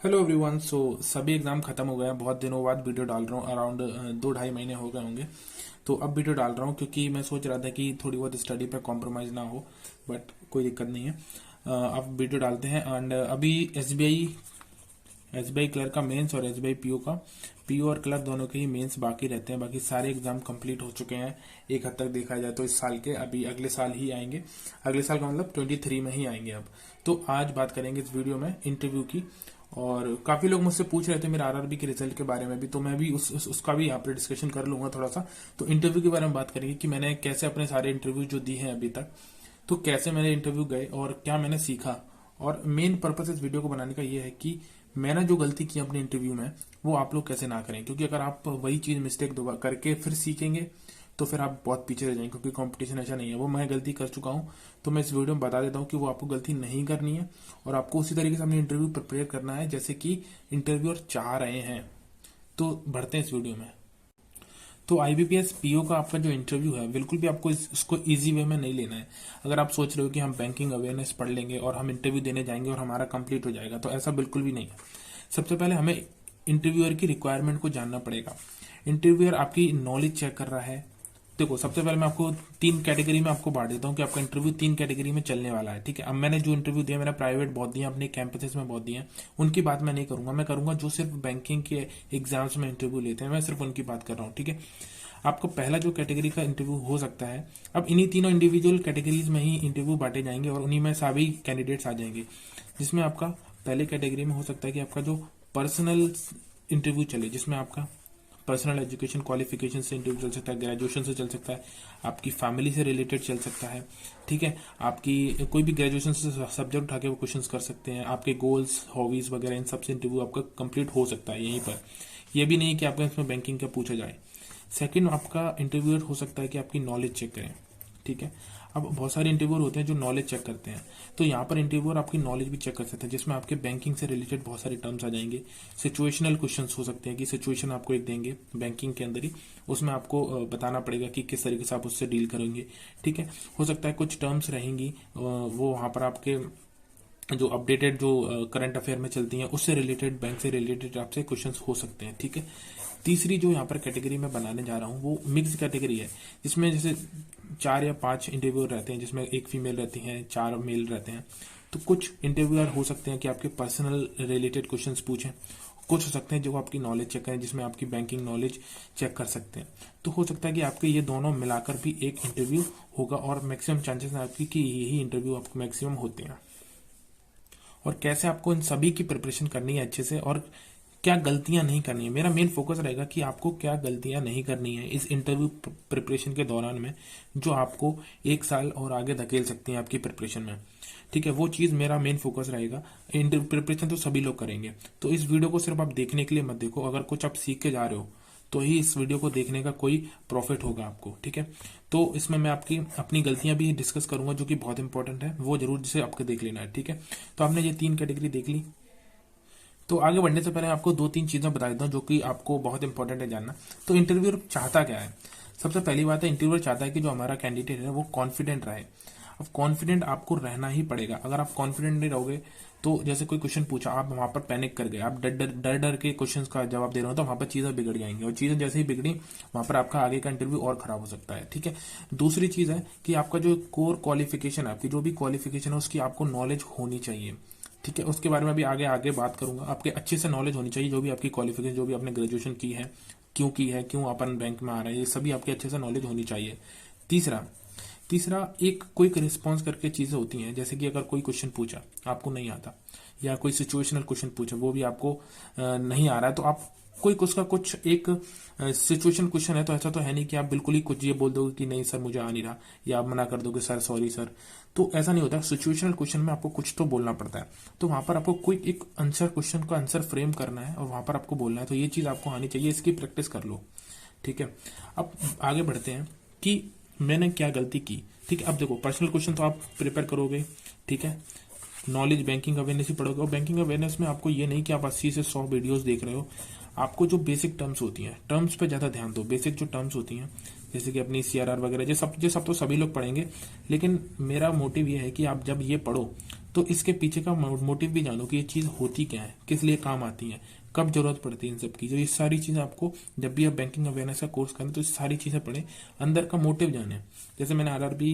Hello everyone. सभी exam खत्म हो गए हैं। बहुत दिनों बाद वीडियो डाल रहा हूँ। अराउंड 2-2.5 महीने हो गए होंगे। तो अब वीडियो डाल रहा हूँ क्योंकि मैं सोच रहा था कि थोड़ी बहुत स्टडी पे कॉम्प्रोमाइज ना हो। बट कोई दिक्कत नहीं है। अब वीडियो डालते हैं। एंड अभी एसबीआई क्लर्क का मेंस और एसबीआई पीओ का पीओ और क्लर्क दोनों के ही मेंस बाकी रहते हैं। बाकी सारे एग्जाम कंप्लीट हो चुके हैं। एक हद तक देखा जाए तो इस साल के अभी अगले साल ही आएंगे। अगले साल का मतलब 23 में ही आएंगे अब। तो आज बात करेंगे इस वीडियो में इंटरव्यू की। और काफी लोग मुझसे पूछ रहे थे मेरे आरआरबी के रिजल्ट के बारे में भी, तो मैं भी उसका भी यहाँ पर डिस्कशन कर लूंगा थोड़ा सा। तो इंटरव्यू के बारे में बात करेंगे कि मैंने कैसे अपने सारे इंटरव्यू जो दिए हैं अभी तक, तो कैसे मेरे इंटरव्यू गए और क्या मैंने सीखा। और मेन पर्पस इस वीडियो को बनाने का ये है कि मैंने जो गलती की अपने इंटरव्यू में वो आप लोग कैसे ना करें। क्योंकि अगर आप वही चीज मिस्टेक दोबारा करके फिर सीखेंगे तो फिर आप बहुत पीछे रह जाएंगे। क्योंकि कंपटीशन ऐसा नहीं है, वो मैं गलती कर चुका हूं। तो मैं इस वीडियो में बता देता हूं कि वो आपको गलती नहीं करनी है और आपको उसी तरीके से अपने इंटरव्यू प्रिपेयर करना है जैसे कि इंटरव्यूअर चाह रहे हैं। तो बढ़ते हैं इस वीडियो में। तो आईबीपीएस पीओ का आपका जो इंटरव्यू है बिल्कुल भी आपको इसको इजी वे में नहीं लेना है। अगर आप सोच रहे हो कि हम बैंकिंग अवेयरनेस पढ़ लेंगे और हम इंटरव्यू देने जाएंगे और हमारा कंप्लीट हो जाएगा, तो ऐसा बिल्कुल भी नहीं है। सबसे पहले हमें इंटरव्यूअर की रिक्वायरमेंट को जानना पड़ेगा। इंटरव्यूअर आपकी नॉलेज चेक कर रहा है। देखो, सबसे पहले मैं आपको 3 कैटेगरी में आपको बांट देता हूँ कि आपका इंटरव्यू 3 कैटेगरी में चलने वाला है। ठीक है। अब मैंने जो इंटरव्यू दिया, मैंने प्राइवेट बहुत दिया, अपने कैंपसेस में बहुत दिए, उनकी बात मैं नहीं करूंगा। मैं करूंगा जो सिर्फ बैंकिंग के एग्जाम्स में इंटरव्यू लेते हैं, मैं सिर्फ उनकी बात कर रहा हूँ। ठीक है। आपको पहला जो कैटेगरी का इंटरव्यू हो सकता है, अब इन्हीं तीनों इंडिविजुअल कैटेगरीज में ही इंटरव्यू बांटे जाएंगे और उन्हीं में सभी कैंडिडेट्स आ जाएंगे। जिसमें आपका पहले कैटेगरी में हो सकता है कि आपका जो पर्सनल इंटरव्यू चले, जिसमें आपका पर्सनल एजुकेशन क्वालिफिकेशन से इंटरव्यू चल सकता है, ग्रेजुएशन से चल सकता है, आपकी फैमिली से रिलेटेड चल सकता है। ठीक है। आपकी कोई भी ग्रेजुएशन से सब्जेक्ट उठा के वो क्वेश्चंस कर सकते हैं। आपके गोल्स, हॉबीज वगैरह इन सब से इंटरव्यू आपका कंप्लीट हो सकता है यहीं पर। यह भी नहीं कि आपका इसमें बैंकिंग का पूछा जाए। सेकंड, आपका इंटरव्यूअर हो सकता है कि आपकी नॉलेज चेक करें। ठीक है। अब बहुत सारे इंटरव्यूअर होते हैं जो नॉलेज चेक करते हैं, तो यहाँ पर इंटरव्यूअर आपकी नॉलेज भी चेक कर सकते हैं, जिसमें आपके बैंकिंग से रिलेटेड बहुत सारे टर्म्स आ जाएंगे। सिचुएशनल क्वेश्चंस हो सकते हैं कि सिचुएशन आपको एक देंगे बैंकिंग के अंदर ही, उसमें आपको बताना पड़ेगा कि किस तरीके से आप उससे डील करेंगे। ठीक है। हो सकता है कुछ टर्म्स रहेंगी, वो वहां पर आपके जो अपडेटेड जो करंट अफेयर में चलती हैं उससे रिलेटेड, बैंक से रिलेटेड आपसे क्वेश्चंस हो सकते हैं। ठीक है। तीसरी जो यहाँ पर कैटेगरी में बनाने जा रहा हूँ वो मिक्स कैटेगरी है, जिसमें जैसे 4 या 5 इंटरव्यूअर रहते हैं, जिसमें एक फीमेल रहती है, 4 मेल रहते हैं। तो कुछ इंटरव्यूअर हो सकते हैं कि आपके पर्सनल रिलेटेड क्वेश्चंस पूछें, कुछ हो सकते हैं जो आपकी नॉलेज चेक करें, जिसमें आपकी बैंकिंग नॉलेज चेक कर सकते हैं। तो हो सकता है कि आपके ये दोनों मिलाकर भी एक इंटरव्यू होगा और मैक्सिमम चांसेस है आपकी कि यही इंटरव्यू आपको मैक्सिमम होते हैं। और कैसे आपको इन सभी की प्रिपरेशन करनी है अच्छे से और क्या गलतियां नहीं करनी है। मेरा मेन फोकस रहेगा कि आपको क्या गलतियां नहीं करनी है इस इंटरव्यू प्रिपरेशन के दौरान में, जो आपको 1 साल और आगे धकेल सकती है आपकी प्रिपरेशन में। ठीक है। वो चीज मेरा मेन फोकस रहेगा। इंटरव्यू प्रिपरेशन तो सभी लोग करेंगे, तो इस वीडियो को सिर्फ आप देखने के लिए मत देखो। अगर कुछ आप सीख के जा रहे हो तो ही इस वीडियो को देखने का कोई प्रॉफिट होगा आपको। ठीक है। तो इसमें मैं आपकी अपनी गलतियां भी डिस्कस करूंगा जो कि बहुत इंपॉर्टेंट है, वो जरूर जिसे आपको देख लेना है। ठीक है। तो आपने ये 3 कैटेगरी देख ली। तो आगे बढ़ने से पहले आपको 2-3 चीजें बता देता हूँ जो कि आपको बहुत इंपॉर्टेंट है जानना। तो इंटरव्यूअर चाहता क्या है? सबसे पहली बात है, इंटरव्यूअर चाहता है कि जो हमारा कैंडिडेट है वो कॉन्फिडेंट रहे। अब कॉन्फिडेंट आपको रहना ही पड़ेगा। अगर आप कॉन्फिडेंट नहीं रहोगे तो जैसे कोई क्वेश्चन पूछा, आप वहां पर पैनिक कर गए, आप डर डर डर डर के क्वेश्चन का जवाब दे रहे हो, तो वहां पर चीजें बिगड़ जाएंगी और चीजें जैसे ही बिगड़ी वहां पर आपका आगे का इंटरव्यू और खराब हो सकता है। ठीक है। दूसरी चीज है कि आपका जो कोर क्वालिफिकेशन है, आपकी जो भी क्वालिफिकेशन है उसकी आपको नॉलेज होनी चाहिए। ठीक है। उसके बारे में भी आगे आगे बात करूंगा। आपके अच्छे से नॉलेज होनी चाहिए, जो भी आपकी क्वालिफिकेशन, जो भी आपने ग्रेजुएशन की है, क्यों की है, क्यों अपन बैंक में आ रहे हैं, ये सभी आपके अच्छे से नॉलेज होनी चाहिए। तीसरा तीसरा एक क्विक रिस्पॉन्स करके चीजें होती हैं, जैसे कि अगर कोई क्वेश्चन पूछा आपको नहीं आता या कोई सिचुएशनल क्वेश्चन पूछा वो भी आपको नहीं आ रहा है, तो आप कोई उसका कुछ एक सिचुएशन क्वेश्चन है, तो ऐसा तो है नहीं कि आप बिल्कुल ही कुछ ये बोल दोगे कि नहीं सर मुझे आ नहीं रहा, या आप मना कर दोगे सर सॉरी सर। तो ऐसा नहीं होता। सिचुएशनल क्वेश्चन में आपको कुछ तो बोलना पड़ता है, तो वहां पर आपको क्विक एक आंसर, क्वेश्चन का आंसर फ्रेम करना है और वहां पर आपको बोलना है। तो ये चीज आपको आनी चाहिए, इसकी प्रैक्टिस कर लो। ठीक है। अब आगे बढ़ते हैं कि मैंने क्या गलती की। ठीक है। अब देखो, पर्सनल क्वेश्चन तो आप प्रिपेयर करोगे। ठीक है। नॉलेज बैंकिंग अवेयरनेस ही पढ़ोगे, और बैंकिंग अवेयरनेस में आपको ये नहीं कि आप 80 से 100 वीडियोस देख रहे हो। आपको जो बेसिक टर्म्स होती हैं, टर्म्स पे ज्यादा ध्यान दो। बेसिक जो टर्म्स होती हैं जैसे कि अपनी सीआरआर वगैरह, ये सब तो सभी लोग पढ़ेंगे, लेकिन मेरा मोटिव ये है कि आप जब ये पढ़ो तो इसके पीछे का मोटिव भी जानो कि ये चीज होती क्या है, किस लिए काम आती है, कब जरूरत पड़ती है इन सब की। तो ये सारी चीजें आपको जब भी आप बैंकिंग अवेयरनेस का कोर्स करें तो सारी चीजें पढ़ें, अंदर का मोटिव जाने। जैसे मैंने आरआरबी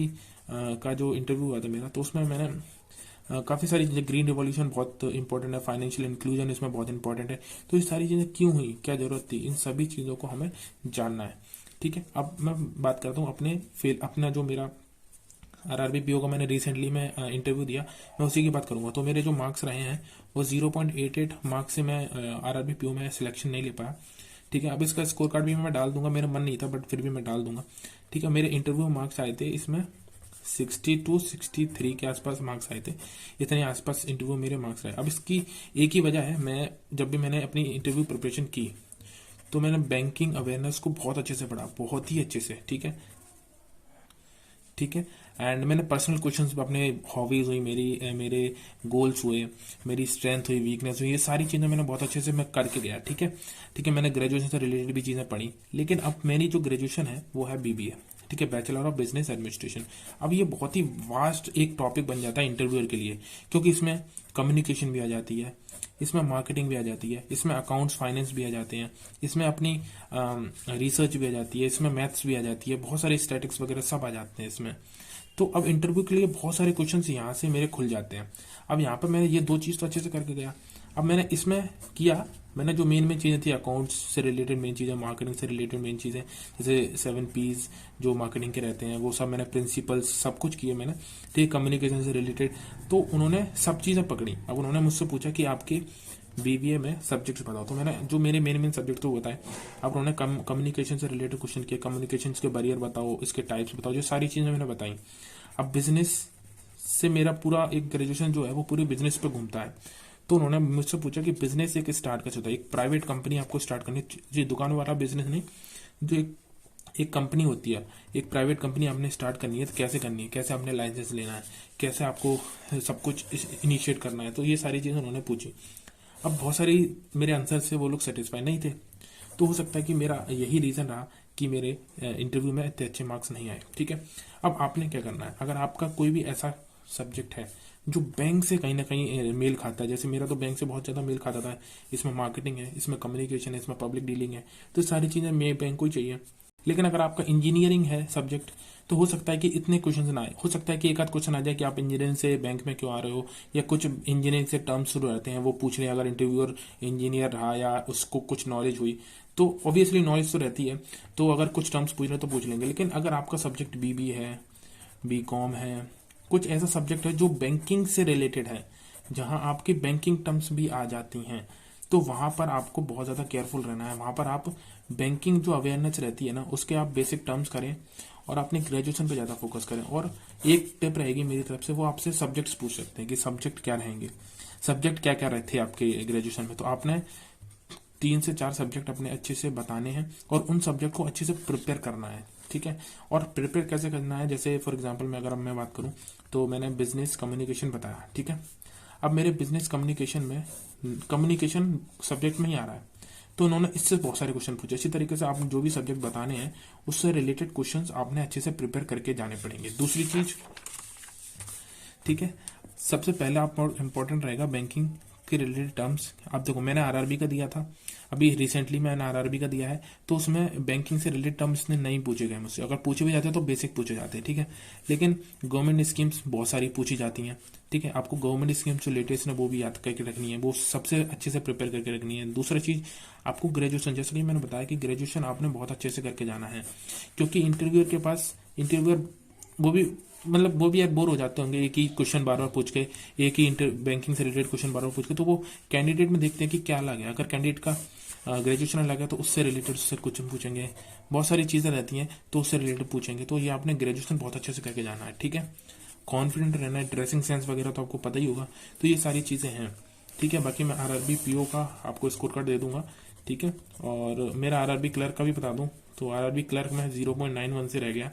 का जो इंटरव्यू हुआ था मेरा, तो उसमें मैंने काफी सारी चीजें, ग्रीन रिवॉल्यूशन बहुत इंपॉर्टेंट है, फाइनेंशियल इंक्लूजन इसमें बहुत इंपॉर्टेंट है, तो ये सारी चीजें क्यों हुई, क्या जरूरत थी, इन सभी चीजों को हमें जानना है। ठीक है, अब मैं बात करता हूँ अपना जो मेरा आरआरबी पीओ का मैंने रिसेंटली में इंटरव्यू दिया, मैं उसी की बात करूंगा। तो मेरे जो मार्क्स रहे हैं वो 0.88 मार्क्स से मैं आरआरबी पीओ में सिलेक्शन नहीं ले पाया। ठीक है, अब इसका स्कोर कार्ड भी मैं डाल दूंगा, मेरा मन नहीं था बट फिर भी मैं डाल दूंगा। ठीक है, मेरे इंटरव्यू मार्क्स आए थे इसमें 62-63 के आसपास मार्क्स आए थे, इतने आसपास इंटरव्यू मेरे मार्क्स आए। अब इसकी एक ही वजह है, मैं जब भी मैंने अपनी इंटरव्यू प्रिपरेशन की तो मैंने बैंकिंग अवेयरनेस को बहुत अच्छे से पढ़ा, बहुत ही अच्छे से। ठीक है, ठीक है, एंड मैंने पर्सनल क्वेश्चंस अपने हॉबीज हुई, मेरे गोल्स हुए, मेरी स्ट्रेंथ हुई, वीकनेस हुई, ये सारी चीजें मैंने बहुत अच्छे से मैं करके गया। ठीक है, ठीक है, मैंने ग्रेजुएशन से रिलेटेड भी चीजें पढ़ी, लेकिन अब मेरी जो ग्रेजुएशन है वो है बीबीए। ठीक है, बैचलर ऑफ बिजनेस एडमिनिस्ट्रेशन। अब ये बहुत ही वास्ट एक टॉपिक बन जाता है इंटरव्यूअर के लिए, क्योंकि इसमें कम्युनिकेशन भी आ जाती है, इसमें मार्केटिंग भी आ जाती है, इसमें अकाउंट्स फाइनेंस भी आ जाते हैं, इसमें अपनी रिसर्च भी आ जाती है, इसमें मैथ्स भी आ जाती है, बहुत सारे स्टैटिक्स वगैरह सब आ जाते हैं इसमें। तो अब इंटरव्यू के लिए बहुत सारे क्वेश्चन यहाँ से मेरे खुल जाते हैं। अब यहाँ पर मैंने ये दो चीज तो अच्छे से करके गया। अब मैंने इसमें किया, मैंने जो मेन चीजें थी, अकाउंट्स से रिलेटेड मेन चीजें, मार्केटिंग से रिलेटेड मेन चीजें, जैसे 7 P's जो मार्केटिंग के रहते हैं वो सब मैंने, प्रिंसिपल्स सब कुछ किए मैंने। ठीक, कम्युनिकेशन से रिलेटेड तो उन्होंने सब चीजें पकड़ी। अब उन्होंने मुझसे पूछा कि आपके बीबीए में सब्जेक्ट्स बताओ, तो मैंने जो मेरे मेन सब्जेक्ट तो बताए। अब उन्होंने कम्युनिकेशन से रिलेटेड क्वेश्चन किए, कम्युनिकेशन के बैरियर बताओ, इसके टाइप्स बताओ, जो सारी चीजें मैंने बताई। अब बिजनेस से मेरा पूरा एक ग्रेजुएशन जो है वो पूरी बिजनेस पे घूमता है, तो उन्होंने मुझसे पूछा कि बिजनेस एक स्टार्ट कैसे होता है, एक प्राइवेट कंपनी आपको स्टार्ट करनी है, जी दुकान वाला बिजनेस नहीं, जो एक कंपनी होती है, एक प्राइवेट कंपनी आपने स्टार्ट करनी है तो कैसे करनी है, कैसे आपने लाइसेंस लेना है, कैसे आपको सब कुछ इनिशिएट करना है, तो ये सारी चीजें उन्होंने पूछी। अब बहुत सारी मेरे आंसर से वो लोग सेटिस्फाई नहीं थे, तो हो सकता है कि मेरा यही रीजन रहा कि मेरे इंटरव्यू में इतने अच्छे मार्क्स नहीं आए। ठीक है, अब आपने क्या करना है, अगर आपका कोई भी ऐसा सब्जेक्ट है जो बैंक से कहीं ना कहीं मेल खाता है, जैसे मेरा तो बैंक से बहुत ज्यादा मेल खाता था, इसमें मार्केटिंग है, इसमें कम्युनिकेशन है, इसमें पब्लिक डीलिंग है, तो सारी चीजें मेरे बैंक को ही चाहिए। लेकिन अगर आपका इंजीनियरिंग है सब्जेक्ट, तो हो सकता है कि इतने क्वेश्चन ना आए, हो सकता है कि एक आध क्वेश्चन आ जाए कि आप इंजीनियरिंग से बैंक में क्यों आ रहे हो, या कुछ इंजीनियरिंग से टर्म्स शुरू रहते हैं वो पूछ रहे हैं, अगर इंटरव्यूअर इंजीनियर रहा या उसको कुछ नॉलेज हुई तो ऑब्वियसली नॉलेज तो रहती है, तो अगर कुछ टर्म्स पूछ रहे हैं तो पूछ लेंगे। लेकिन अगर आपका सब्जेक्ट बीबी है, बीकॉम है, कुछ ऐसा सब्जेक्ट है जो बैंकिंग से रिलेटेड है, जहां आपकी बैंकिंग टर्म्स भी आ जाती हैं, तो वहां पर आपको बहुत ज्यादा केयरफुल रहना है। वहां पर आप बैंकिंग जो अवेयरनेस रहती है ना, उसके आप बेसिक टर्म्स करें और अपने ग्रेजुएशन पे ज्यादा फोकस करें। और एक टिप रहेगी मेरी तरफ से, वो आपसे सब्जेक्ट्स पूछ सकते हैं कि सब्जेक्ट क्या रहेंगे, सब्जेक्ट क्या क्या रहते हैं आपके ग्रेजुएशन में, तो आपने 3 से 4 सब्जेक्ट अपने अच्छे से बताने हैं और उन सब्जेक्ट को अच्छे से प्रिपेयर करना है। ठीक है, और प्रिपेयर कैसे करना है, जैसे फॉर एग्जांपल मैं अगर मैं बात करूं तो मैंने बिजनेस कम्युनिकेशन बताया। ठीक है, अब मेरे बिजनेस कम्युनिकेशन में कम्युनिकेशन सब्जेक्ट में ही आ रहा है, तो उन्होंने इससे बहुत सारे क्वेश्चन पूछे। इसी तरीके से आप जो भी सब्जेक्ट बताने हैं उससे रिलेटेड क्वेश्चंस आपने अच्छे से प्रिपेयर करके जाने पड़ेंगे। दूसरी चीज, ठीक है, सबसे पहले आप इंपॉर्टेंट रहेगा बैंकिंग के रिलेटेड टर्म्स। आप देखो, मैंने आरआरबी का दिया था, अभी रिसेंटली मैंने आरआरबी का दिया है, तो उसमें बैंकिंग से रिलेटेड टर्म्स ने नहीं पूछे गए मुझसे, अगर पूछे भी जाते हैं तो बेसिक पूछे जाते हैं। ठीक है, लेकिन गवर्नमेंट स्कीम्स बहुत सारी पूछी जाती हैं। ठीक है, आपको गवर्नमेंट स्कीम्स जो लेटेस्ट है वो भी याद करके रखनी है, वो सबसे अच्छे से प्रिपेयर करके रखनी है। दूसरा चीज, आपको ग्रेजुएशन, जैसे कि मैंने बताया कि ग्रेजुएशन आपने बहुत अच्छे से करके जाना है, क्योंकि इंटरव्यूअर वो भी यार बोर हो जाते होंगे एक ही क्वेश्चन बार बार पूछ के, एक ही बैंकिंग से रिलेटेड क्वेश्चन बार बार पूछ के, तो वो कैंडिडेट में देखते हैं कि क्या लगे। अगर कैंडिडेट का ग्रेजुएशन लगा तो उससे रिलेटेड उससे क्वेश्चन पूछेंगे, बहुत सारी चीजें रहती हैं तो उससे रिलेटेड पूछेंगे। तो ये आपने ग्रेजुएशन बहुत अच्छे से करके जाना है। ठीक है, कॉन्फिडेंट रहना है, ड्रेसिंग सेंस वगैरह तो आपको पता ही होगा, तो ये सारी चीजें हैं। ठीक है, बाकी मैं आरआरबी पीओ का आपको स्कोर कार्ड दे दूंगा। ठीक है, और मेरा आरआरबी क्लर्क का भी बता दूं, तो आरआरबी क्लर्क में 0.91 से रह गया,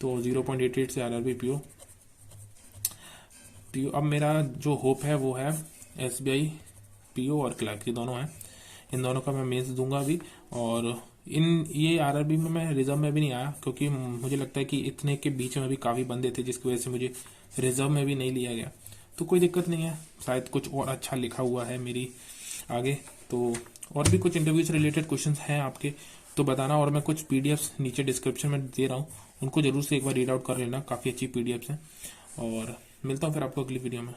तो 0.88 से आरआरबी पीओ। अब मेरा जो होप है वो है एसबीआई पीओ और क्लर्क, ये दोनों हैं, इन दोनों का मैं मेंस दूंगा अभी। और ये आरआरबी में मैं रिजर्व में भी नहीं आया, क्योंकि मुझे लगता है कि इतने के बीच में भी काफी बंदे थे, जिसकी वजह से मुझे रिजर्व में भी नहीं लिया गया। तो कोई दिक्कत नहीं है, शायद कुछ और अच्छा लिखा हुआ है मेरी आगे। तो और भी कुछ इंटरव्यू से रिलेटेड क्वेश्चंस हैं आपके तो बताना, और मैं कुछ पीडीएफ्स नीचे डिस्क्रिप्शन में दे रहा हूँ, उनको जरूर से एक बार रीड आउट कर लेना, काफ़ी अच्छी पीडीएफ्स हैं। और मिलता हूँ फिर आपको अगली वीडियो में।